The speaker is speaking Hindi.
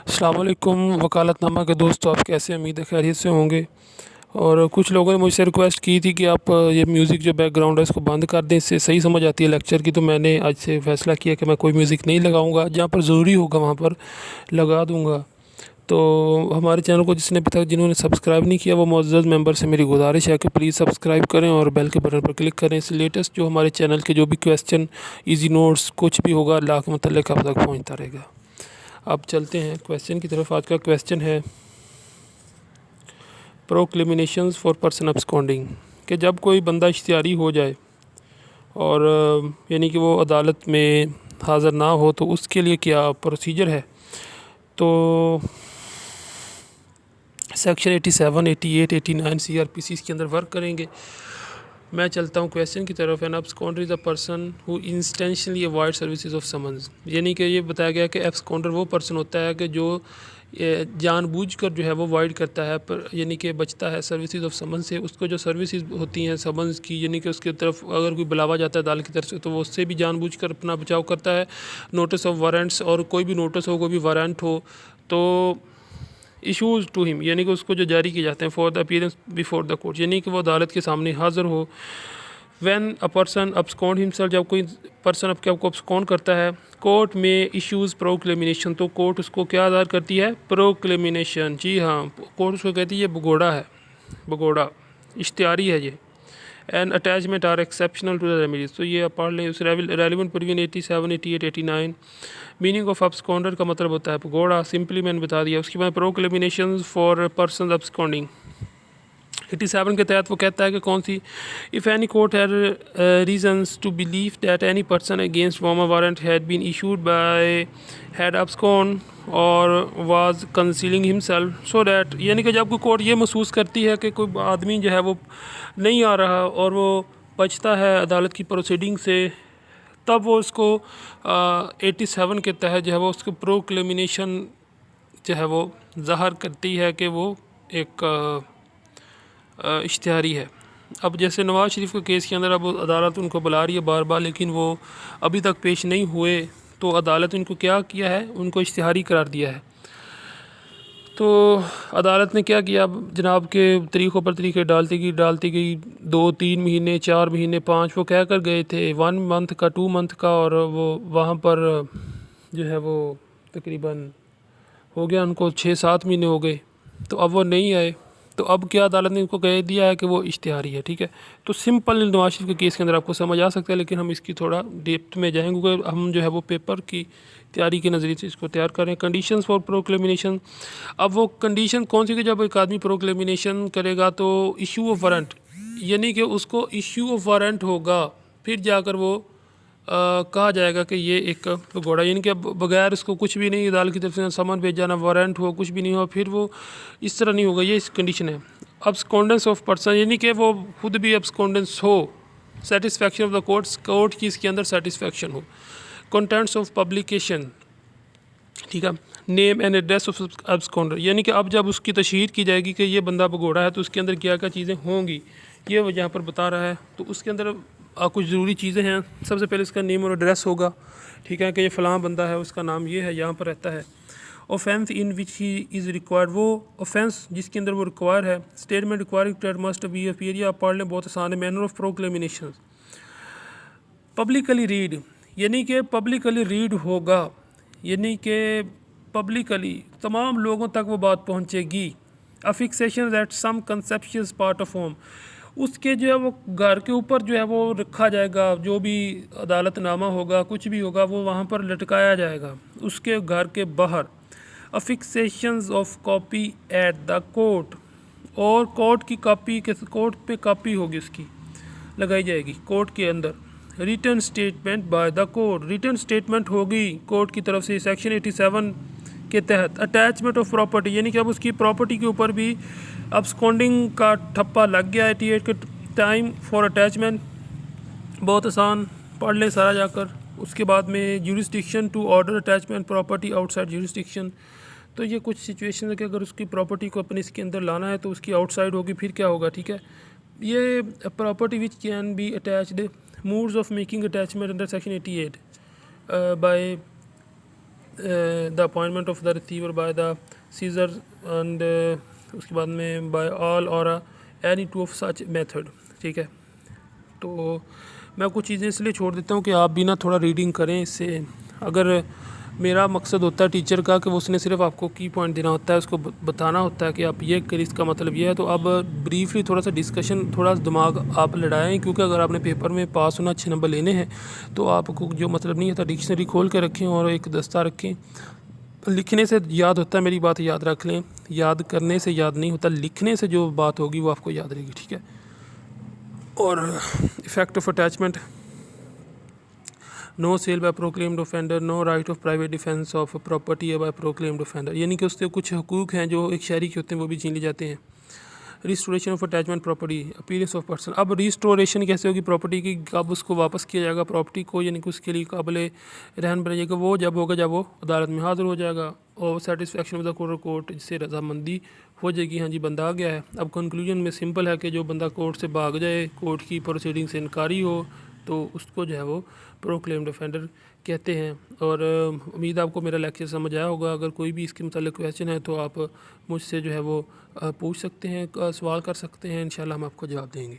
अस्सलाम वालेकुम वकालतनामा के दोस्तों, आप कैसे? उम्मीद है खैरियत से होंगे। और कुछ लोगों ने मुझसे रिक्वेस्ट की थी कि आप ये म्यूज़िक जो बैकग्राउंड है इसको बंद कर दें, इससे सही समझ आती है लेक्चर की। तो मैंने आज से फ़ैसला किया कि मैं कोई म्यूज़िक नहीं लगाऊंगा, जहाँ पर ज़रूरी होगा वहाँ पर लगा दूंगा। तो हमारे चैनल को जिसने अभी तक जिन्होंने सब्सक्राइब नहीं किया, वो मुअज़्ज़ज़ मेंबर से मेरी गुजारिश है कि प्लीज़ सब्सक्राइब करें और बेल के बटन पर क्लिक करें। इस लेटेस्ट जो हमारे चैनल के जो भी क्वेश्चन, इजी नोट्स, कुछ भी होगा अल्लाह के मतलब आप तक पहुँचता रहेगा। अब चलते हैं क्वेश्चन की तरफ। आज का क्वेश्चन है प्रोक्लेमिनेशंस फॉर पर्सन अब्सकॉन्डिंग, कि जब कोई बंदा इश्तिहारी हो जाए और यानी कि वो अदालत में हाज़िर ना हो तो उसके लिए क्या प्रोसीजर है। तो सेक्शन 87, 88, 89 CRPC इसके अंदर वर्क करेंगे। मैं चलता हूँ क्वेश्चन की तरफ। An absconder is a person who intentionally avoid services of summons, यानी कि ये बताया गया कि एब्सकॉन्डर वो पर्सन होता है कि जो जानबूझकर जो है वो अवॉइड करता है, पर यानी कि बचता है सर्विसेज ऑफ समन्स से। उसको जो सर्विसेज होती हैं समन्स की, यानी कि उसकी तरफ अगर कोई बुलावा जाता है अदालत की तरफ से, तो वो उससे भी जानबूझकर अपना बचाव करता है। नोटिस ऑफ वारंट्स, और कोई भी नोटिस हो, कोई भी वारंट हो तो इशूज़ टू हिम, यानी कि उसको जो जारी किए जाते हैं for the appearance before the court, यानी कि वो अदालत के सामने हाज़िर हो। व्हेन अ पर्सन अब्सकॉन्ड हिमसेल्फ, जब कोई पर्सन अपने आप को अब्सकॉन्ड करता है, कोर्ट में इश्यूज़ प्रोक्लेमिनेशन, तो कोर्ट उसको क्या दायर करती है? प्रोक्लेमिनेशन। जी हाँ, कोर्ट उसको कहती है ये भगोड़ा है, भगोड़ा इश्तिहारी है ये। And attachment are exceptional to the remedies, तो ये आप पढ़ लें उस relevant provision 87, 88, 89। Meaning of absconder का मतलब होता है भगोड़ा, सिंपली मैंने बता दिया। उसके बाद प्रोक्लेमिनेशन फॉर पर्सन अब्सकॉन्डिंग 87 के तहत वो कहता है कि कौन सी, if any court had reasons to believe that any person against whom warrant had been issued by had abscond और was concealing himself so that, यानी कि जब कोई कोर्ट ये महसूस करती है कि कोई आदमी जो है वो नहीं आ रहा और वो बचता है अदालत की प्रोसीडिंग से, तब वो उसको 87 के तहत जो है वो उसको प्रोक्लेमिनेशन जो है वो ज़ाहिर करती है कि वो एक इश्तिहारी है। अब जैसे नवाज़ शरीफ के केस के अंदर अब अदालत उनको बुला रही है बार बार, लेकिन वो अभी तक पेश नहीं हुए, तो अदालत उनको क्या किया है? उनको इश्तिहारी करार दिया है। तो अदालत ने क्या किया? अब जनाब के तरीक़ों पर तरीक़े डालती गई 2-3 महीने, 4 महीने, 5, वो कह कर गए थे 1 मंथ का, 2 मंथ का, और वो वहाँ पर जो है वो तकरीबन हो गया उनको 6-7 महीने हो गए, तो अब वो नहीं आए। तो अब क्या अदालत ने उनको कह दिया है कि वो इश्तिहारी है। ठीक है, तो सिंपल नवाज शरीफ के केस के अंदर आपको समझ आ सकता है, लेकिन हम इसकी थोड़ा डेप्थ में जाएंगे क्योंकि हम जो है वो पेपर की तैयारी के नज़रिए से इसको तैयार करें। कंडीशंस फॉर प्रोक्लेमिनेशन, अब वो कंडीशन कौन सी कि जब एक आदमी प्रोक्लेमिनेशन करेगा तो इशू ऑफ वारंट, यानी कि उसको इशू ऑफ वारंट होगा, फिर जाकर वो कहा जाएगा कि ये एक घोड़ा, यानी कि अब बगैर उसको कुछ भी नहीं, अदालत की तरफ से सामान भेजा, ना वारंट हो, कुछ भी नहीं हो, फिर वो इस तरह नहीं होगा। ये इस कंडीशन है। अब्सकॉन्डेंस ऑफ पर्सन, यानी कि वो खुद भी अब्सकॉन्डेंस हो। Satisfaction of the courts, court की इसके अंदर सेटिस्फैक्शन हो। कंटेंट्स ऑफ पब्लिकेशन, ठीक है। Name and address of absconder, यानी कि अब जब उसकी तशहीर की जाएगी कि ये बंदा भगोड़ा है, तो उसके अंदर क्या क्या चीज़ें होंगी ये वो यहाँ पर बता रहा है। तो उसके अंदर कुछ ज़रूरी चीज़ें हैं। सबसे पहले इसका नेम और एड्रेस होगा, ठीक है, कि ये फ़लाँ बंदा है, उसका नाम ये है, यहाँ पर रहता है। Offence in which he is required, वो ऑफेंस जिसके अंदर वो रिक्वायर है। Statement required must be appear, या पढ़ लें, बहुत आसान है। मैनर ऑफ प्रोक्लेमिनेशन, पब्लिकली रीड, यानी कि पब्लिकली रीड होगा, यानी कि पब्लिकली तमाम लोगों तक वो बात पहुंचेगी। Affixation that some conspicuous part of home, उसके जो है वो घर के ऊपर जो है वो रखा जाएगा, जो भी अदालतनामा होगा, कुछ भी होगा, वो वहाँ पर लटकाया जाएगा उसके घर के बाहर। Affixations of copy at the court, और कोर्ट की कॉपी के, कोर्ट पे कॉपी होगी उसकी लगाई जाएगी कोर्ट के अंदर। Return statement by the court, return statement होगी कोर्ट की तरफ से सेक्शन 87 के तहत। अटैचमेंट ऑफ प्रॉपर्टी, यानी कि अब उसकी प्रॉपर्टी के ऊपर भी अब्सकॉन्डिंग का ठप्पा लग गया 88 के टाइम फॉर अटैचमेंट। बहुत आसान, पढ़ लें सारा जाकर। उसके बाद में jurisdiction to order attachment property outside jurisdiction, तो ये कुछ सिचुएशन है कि अगर उसकी प्रॉपर्टी को अपने इसके अंदर लाना है तो उसकी आउटसाइड होगी, फिर क्या होगा, ठीक है। ये property which can be attached, modes of making attachment under section 88 by the appointment of the receiver by the seizure and उसके बाद में बाय ऑल और any two of such method. ठीक है, तो मैं कुछ चीज़ें इसलिए छोड़ देता हूँ कि आप भी ना थोड़ा रीडिंग करें। इससे अगर मेरा मकसद होता है टीचर का कि वो उसने सिर्फ आपको की पॉइंट देना होता है, उसको बताना होता है कि आप ये करिए, इसका मतलब ये है, तो अब ब्रीफली थोड़ा सा डिस्कशन, थोड़ा दिमाग आप लड़ाएं, क्योंकि अगर आपने पेपर में पास होना, अच्छे नंबर लेने हैं, तो आपको जो मतलब नहीं होता डिक्शनरी खोल के रखें और एक दस्ता रखें। लिखने से याद होता है, मेरी बात याद रख लें, याद करने से याद नहीं होता, लिखने से जो बात होगी वो आपको याद रहेगी। ठीक है, और effect of attachment, no sale by proclaimed offender, no right of private defence of property by proclaimed offender, यानी कि उसके कुछ हकूक़ हैं जो एक शहरी के होते हैं वो भी छीन लिए जाते हैं। Restoration of attachment property, appearance of person, अब रिस्टोरेशन कैसे होगी प्रॉपर्टी की, कब उसको वापस किया जाएगा प्रॉपर्टी को, यानी कि उसके लिए काबिल रहन बनाइएगा वो जब होगा जब वो अदालत में हाज़िर हो जाएगा, और सेटिस्फेक्शन ऑफ द कोर्ट, जिससे रजामंदी हो जाएगी, हाँ जी बंदा आ गया है। अब कंक्लूजन में सिंपल है कि जो बंदा कोर्ट से भाग जाए, कोर्ट की प्रोसीडिंग से इनकारी हो, तो उसको जो है वो प्रोक्लेम्ड ऑफेंडर कहते हैं। और उम्मीद आपको मेरा लेक्चर समझ आया होगा। अगर कोई भी इसके मतलब क्वेश्चन है तो आप मुझसे जो है वो पूछ सकते हैं, सवाल कर सकते हैं, इंशाल्लाह हम आपको जवाब देंगे।